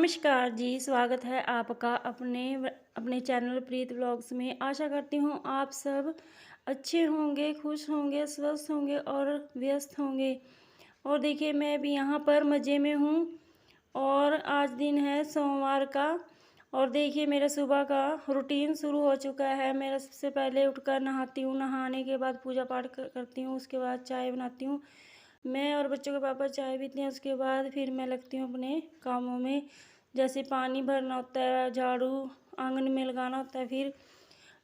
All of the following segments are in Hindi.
नमस्कार जी, स्वागत है आपका अपने चैनल प्रीत व्लॉग्स में। आशा करती हूँ आप सब अच्छे होंगे, खुश होंगे, स्वस्थ होंगे और व्यस्त होंगे। और देखिए मैं भी यहाँ पर मज़े में हूँ। और आज दिन है सोमवार का। और देखिए मेरा सुबह का रूटीन शुरू हो चुका है। मेरा सबसे पहले उठकर नहाती हूँ, नहाने के बाद पूजा पाठ करती हूँ, उसके बाद चाय बनाती हूँ। मैं और बच्चों के पापा चाय पीते हैं। उसके बाद फिर मैं लगती हूँ अपने कामों में, जैसे पानी भरना होता है, झाड़ू आंगन में लगाना होता है। फिर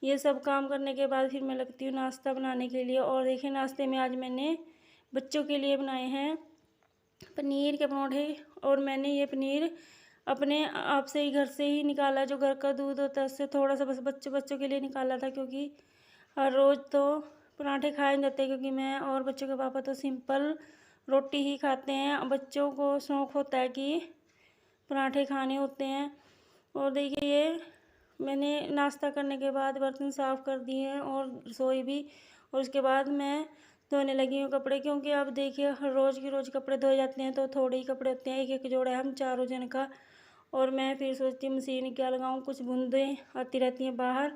ये सब काम करने के बाद फिर मैं लगती हूँ नाश्ता बनाने के लिए। और देखिए नाश्ते में आज मैंने बच्चों के लिए बनाए हैं पनीर के परौंठे। और मैंने ये पनीर अपने आप से ही घर से ही निकाला, जो घर का दूध होता है उससे थोड़ा सा बस बच्चों के लिए निकाला था, क्योंकि हर रोज़ तो पराठे खाए नहीं जाते, क्योंकि मैं और बच्चों के पापा तो सिंपल रोटी ही खाते हैं। बच्चों को शौक़ होता है कि पराठे खाने होते हैं। और देखिए ये मैंने नाश्ता करने के बाद बर्तन साफ़ कर दिए हैं और रसोई भी। और उसके बाद मैं धोने लगी हूँ कपड़े, क्योंकि अब देखिए हर रोज़ की रोज़ कपड़े धोए जाते हैं तो थोड़े ही कपड़े होते हैं, एक एक जोड़ा है हम चारों जन का। और मैं फिर सोचती हूँ मशीन क्या लगाऊँ, कुछ बूंदें आती रहती हैं बाहर,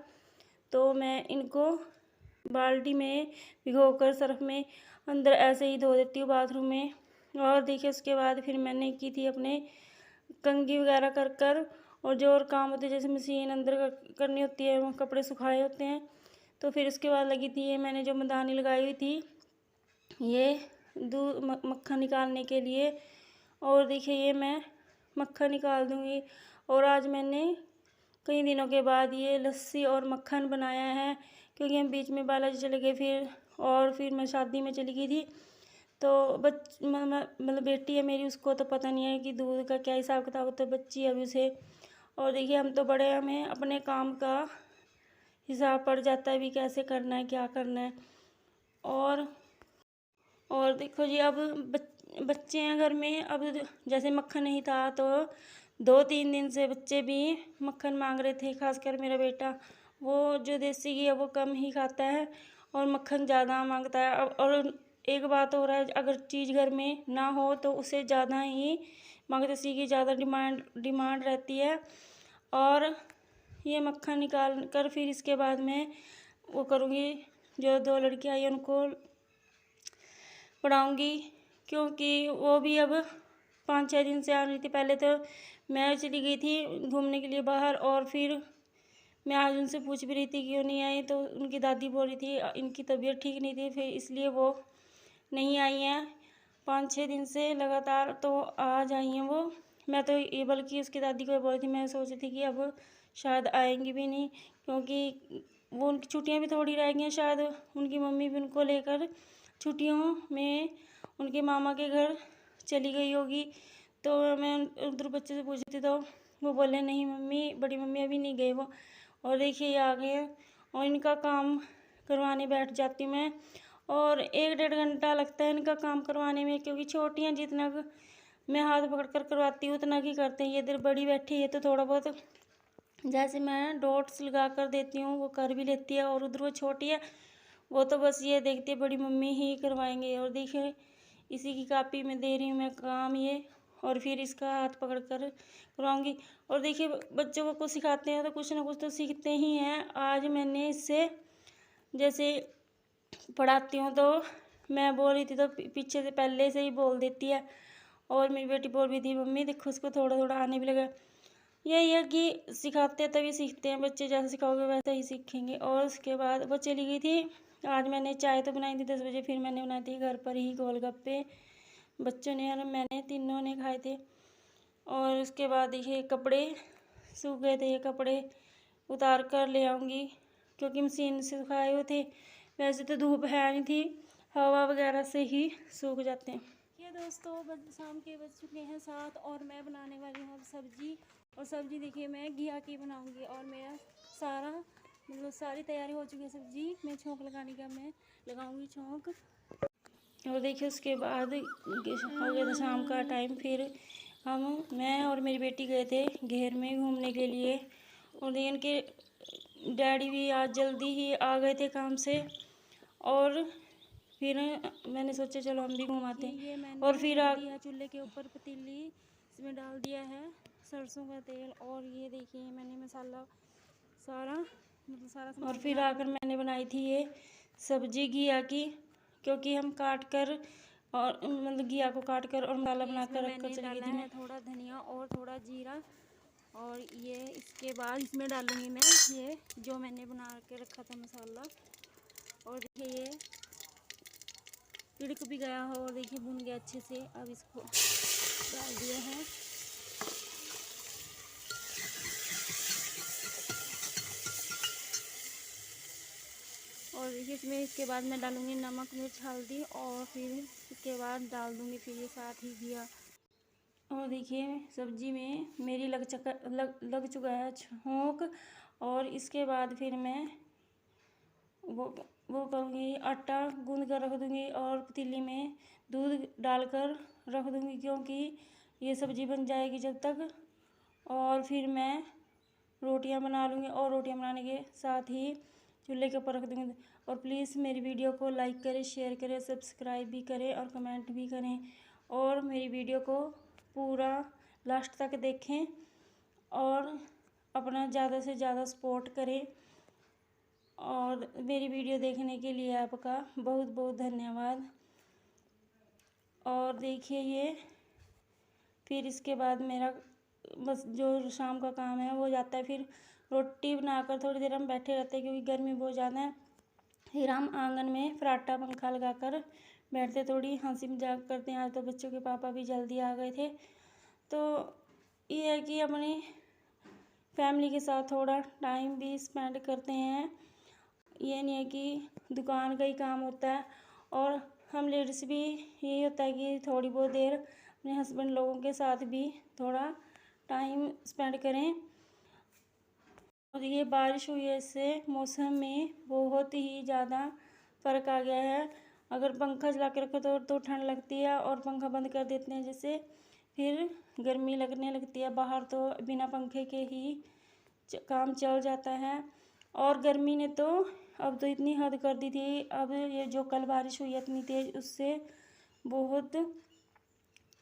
तो मैं इनको बाल्टी में भिगोकर सर्फ में अंदर ऐसे ही धो देती हूँ बाथरूम में। और देखिए उसके बाद फिर मैंने की थी अपने कंघी वगैरह कर और जो और काम होते हैं, जैसे मशीन अंदर करनी होती है, वो कपड़े सुखाए होते हैं। तो फिर उसके बाद लगी थी ये मैंने जो मदानी लगाई हुई थी, ये दूध मक्खन निकालने के लिए। और देखिए ये मैं मक्खन निकाल दूँगी। और आज मैंने कई दिनों के बाद ये लस्सी और मक्खन बनाया है, क्योंकि हम बीच में बालाजी चले गए फिर मैं शादी में चली गई थी। तो मतलब बेटी है मेरी, उसको तो पता नहीं है कि दूध का क्या हिसाब किताब होता है, बच्ची है अभी उसे। और देखिए हम तो बड़े हैं, हमें अपने काम का हिसाब पड़ जाता है भी, कैसे करना है क्या करना है। और और देखो जी अब बच्चे हैं घर में। अब जैसे मक्खन नहीं था तो 2-3 दिन से बच्चे भी मक्खन मांग रहे थे, खासकर मेरा बेटा। वो जो देसी घी है वो कम ही खाता है और मक्खन ज़्यादा मांगता है। अब और एक बात हो रहा है, अगर चीज़ घर में ना हो तो उसे ज़्यादा ही मांगते, देसी की ज़्यादा डिमांड रहती है। और ये मक्खन निकाल कर फिर इसके बाद मैं वो करूँगी, जो 2 लड़कियाँ आई उनको पढ़ाऊँगी, क्योंकि वो भी अब 5-6 दिन से आ रही थी। पहले तो मैं चली गई थी घूमने के लिए बाहर, और फिर मैं आज उनसे पूछ भी रही थी क्यों नहीं आई, तो उनकी दादी बोल रही थी इनकी तबीयत ठीक नहीं थी, फिर इसलिए वो नहीं आई हैं 5-6 दिन से लगातार। तो आज आई हैं वो। मैं तो ये बल्कि उसकी दादी को बोल रही थी, मैं सोच रही थी कि अब शायद आएंगी भी नहीं, क्योंकि वो उनकी छुट्टियां भी थोड़ी रह गई हैं। शायद उनकी मम्मी भी उनको लेकर छुट्टियों में उनके मामा के घर चली गई होगी। तो मैं उधर बच्चे से पूछी थी तो वो बोले नहीं मम्मी, बड़ी मम्मी अभी नहीं गए वो। और देखिए ये आ गए हैं और इनका काम करवाने बैठ जाती हूँ मैं। और 1-1.5 घंटा लगता है इनका काम करवाने में, क्योंकि छोटियाँ जितना मैं हाथ पकड़ कर करवाती हूँ उतना ही करते हैं। ये इधर बड़ी बैठी है तो थोड़ा बहुत जैसे मैं डॉट्स लगा कर देती हूँ वो कर भी लेती है। और उधर वो छोटी है, वो तो बस ये देखती है बड़ी मम्मी ही करवाएंगे। और देखिए इसी की कॉपी में दे रही हूँ मैं काम ये, और फिर इसका हाथ पकड़ कर करवाऊँगी। और देखिए बच्चों को कुछ सिखाते हैं तो कुछ ना कुछ तो सीखते ही हैं। आज मैंने इससे जैसे पढ़ाती हूँ तो मैं बोल रही थी तो पीछे से पहले से ही बोल देती है। और मेरी बेटी बोल रही थी मम्मी देखो उसको थोड़ा थोड़ा आने भी लगा। यही है कि सिखाते हैं तभी सीखते हैं बच्चे, जैसे सिखाओगे वैसे ही सीखेंगे। और उसके बाद वो चली गई थी। आज मैंने चाय तो बनाई थी 10 बजे, फिर मैंने बनाई थी घर पर ही गोलगप्पे, बच्चों ने और मैंने तीनों ने खाए थे। और उसके बाद ये कपड़े सूख गए थे, ये कपड़े उतार कर ले आऊँगी, क्योंकि मशीन से सुखाए हुए थे। वैसे तो धूप है नहीं थी, हवा वगैरह से ही सूख जाते हैं। ये दोस्तों शाम के बज चुके हैं 7 और मैं बनाने वाली हूँ अब सब्जी। और सब्जी देखिए मैं घिया की बनाऊँगी और मेरा सारी तैयारी हो चुकी है। सब्जी में छोंक लगाने का मैं लगाऊँगी छोंक। और देखिए उसके बाद हो गया था शाम का टाइम, फिर मैं और मेरी बेटी गए थे घेर में घूमने के लिए। और देखिए इनके डैडी भी आज जल्दी ही आ गए थे काम से, और फिर मैंने सोचा चलो हम भी घुमाते हैं। और फिर चूल्हे के ऊपर पतीली इसमें डाल दिया है सरसों का तेल। और ये देखिए मैंने मसाला सारा सामान। और फिर आकर मैंने बनाई थी ये सब्जी घिया की, क्योंकि हम काट कर और घिया को काट कर और मसाला बनाकर रखकर चली गई थी मैं। थोड़ा धनिया और थोड़ा जीरा, और ये इसके बाद इसमें डालूंगी मैं ये जो मैंने बना के रखा था मसाला। और देखिए ये तिड़क भी गया हो, और देखिए भुन गया अच्छे से। अब इसको डाल दिया है। और देखिए इसमें इसके बाद मैं डालूंगी नमक मिर्च हल्दी, और फिर इसके बाद डाल दूंगी फिर ये साथ ही घिया। और देखिए सब्जी में मेरी लग चुका है छोंक। और इसके बाद फिर मैं वो करूँगी, आटा गूंद कर रख दूँगी और पतीली में दूध डालकर रख दूँगी, क्योंकि ये सब्ज़ी बन जाएगी जब तक। और फिर मैं रोटियां बना लूँगी, और रोटियां बनाने के साथ ही चूल्हे के ऊपर रख दूँगी। और प्लीज़ मेरी वीडियो को लाइक करें, शेयर करें, सब्सक्राइब भी करें और कमेंट भी करें। और मेरी वीडियो को पूरा लास्ट तक देखें और अपना ज़्यादा से ज़्यादा सपोर्ट करें। और मेरी वीडियो देखने के लिए आपका बहुत बहुत धन्यवाद। और देखिए ये फिर इसके बाद मेरा बस जो शाम का काम है वो जाता है। फिर रोटी बनाकर थोड़ी देर हम बैठे रहते हैं, क्योंकि गर्मी बहुत ज़्यादा है। फिर हम आंगन में फराटा पंखा लगाकर बैठते, थोड़ी हंसी मजाक करते हैं। आज तो बच्चों के पापा भी जल्दी आ गए थे, तो ये है कि अपनी फैमिली के साथ थोड़ा टाइम भी स्पेंड करते हैं। ये नहीं है कि दुकान का ही काम होता है, और हम लेडीज़ भी यही होता है कि थोड़ी बहुत देर अपने हस्बैंड लोगों के साथ भी थोड़ा टाइम स्पेंड करें। और ये बारिश हुई है, इससे मौसम में बहुत ही ज़्यादा फ़र्क आ गया है। अगर पंखा चला के रखो तो ठंड लगती है, और पंखा बंद कर देते हैं जिससे फिर गर्मी लगने लगती है। बाहर तो बिना पंखे के ही काम चल जाता है। और गर्मी ने तो अब तो इतनी हद कर दी थी। अब ये जो कल बारिश हुई है इतनी तेज़, उससे बहुत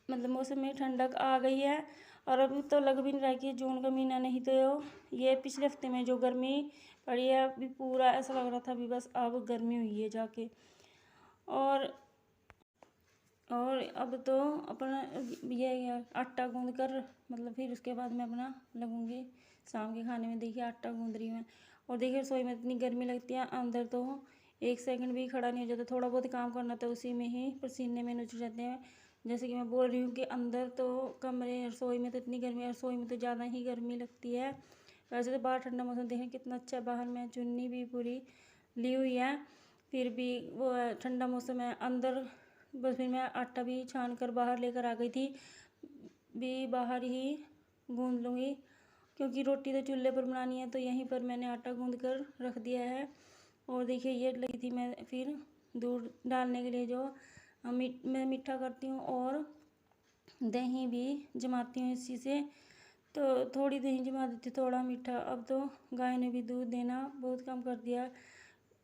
मौसम में ठंडक आ गई है। और अभी तो लग भी नहीं रहा कि जून का महीना नहीं, तो ये पिछले हफ्ते में जो गर्मी पड़ी है अभी पूरा ऐसा लग रहा था अभी बस अब गर्मी हुई है जाके। और अब तो अपना ये आटा गूंद कर फिर उसके बाद मैं अपना लगूंगी शाम के खाने में। देखिए आटा गूंद रही हूँ मैं। और देखिए रसोई में इतनी गर्मी लगती है, अंदर तो एक सेकंड भी खड़ा नहीं हो जाता। थोड़ा बहुत काम करना था उसी में ही पसीने में नुचड़ जाते हैं। जैसे कि मैं बोल रही हूँ कि अंदर तो कमरे रसोई में तो इतनी गर्मी है, रसोई में तो ज़्यादा ही गर्मी लगती है। वैसे तो बाहर ठंडा मौसम देखें कितना अच्छा है, बाहर मैं चुन्नी भी पूरी ली हुई है, फिर भी वो ठंडा मौसम है। अंदर बस फिर मैं आटा भी छान कर बाहर लेकर आ गई थी, भी बाहर ही गूंद लूँगी, क्योंकि रोटी तो चूल्हे पर बनानी है, तो यहीं पर मैंने आटा गूंद कर रख दिया है। और देखिए ये लगी थी मैं फिर दूध डालने के लिए, जो मैं मीठा करती हूँ और दही भी जमाती हूँ इसी से, तो थोड़ी दही जमा देती, थोड़ा मीठा। अब तो गाय ने भी दूध देना बहुत कम कर दिया।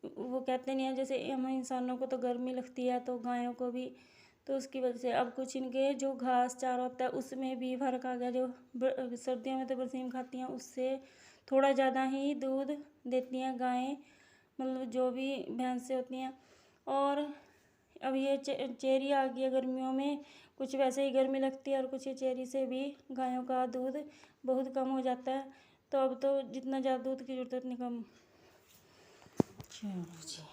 वो कहते नहीं है जैसे हम इंसानों को तो गर्मी लगती है तो गायों को भी, तो उसकी वजह से अब कुछ इनके जो घास चारा होता है उसमें भी फर्क आ गया। जो सर्दियों में तो बरसीम खाती हैं उससे थोड़ा ज़्यादा ही दूध देती हैं गायें, जो भी भैंसें होती हैं। और अब ये चेरी आ गई है गर्मियों में, कुछ वैसे ही गर्मी लगती है, और कुछ ये चेरी से भी गायों का दूध बहुत कम हो जाता है। तो अब तो जितना ज़्यादा दूध की ज़रूरत है उतनी कम। चलो जी।